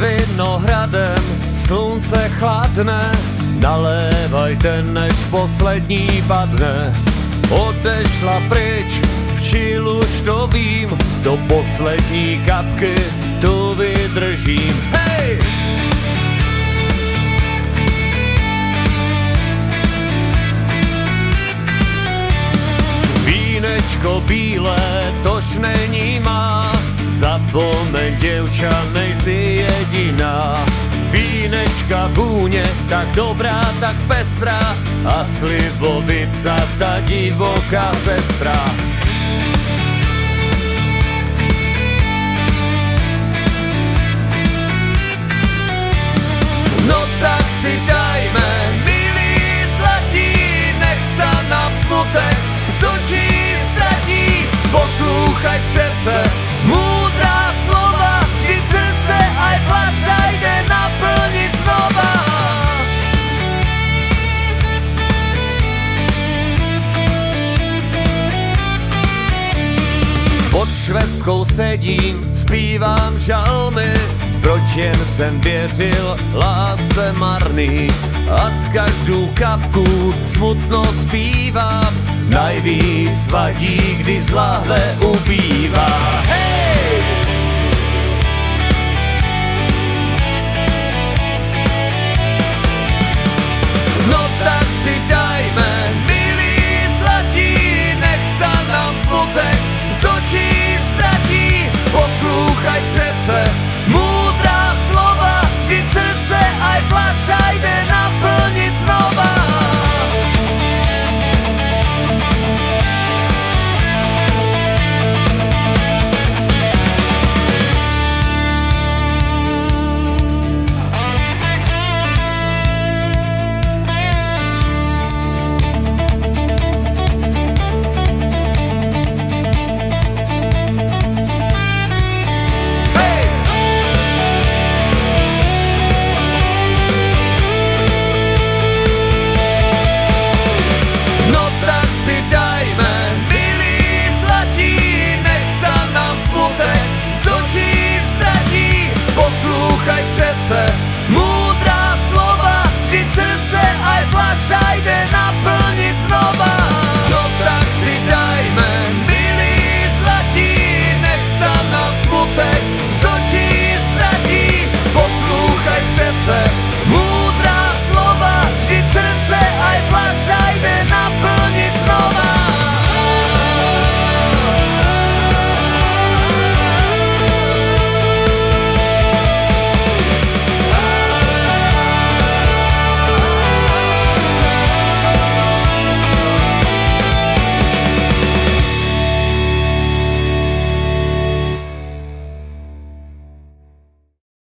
vinohradem slunce chladne, nalévajte, než poslední padne. Odešla pryč, včil už to vím, do poslední kapky tu vydržím. Hej! Vínečko bílé, tož není má, zapomeň, děvča, nejsi jediná. Vínečka vůně, tak dobrá, tak pestrá, a slivovica, ta divoká sestra. No tak si dajme, milí zlatí, nech sa nám smutek z očí ztratí. Poslúchaj přece múdrá slova, vždy srdce aj fľaša jde naplniť znova. Pod švestkou sedím, zpívám žalmy, proč jen jsem věřil lásce marný, a z každou kapku smutno zpívám. Najvíc vadí, když z lahve ubývá. Hej! No tak si dajme, milí zlatí, nech sa nám smutek z očí ztratí. Poslúchaj přece múdrá slova, vždy srdce aj fľaša jde naplniť znova. Poslúchaj přece múdrá slova, vždy srdce aj fľaša jde naplniť znova. No tak si dajme, milí zlatí, nech sa nám smutek z očí ztratí. Poslúchaj přece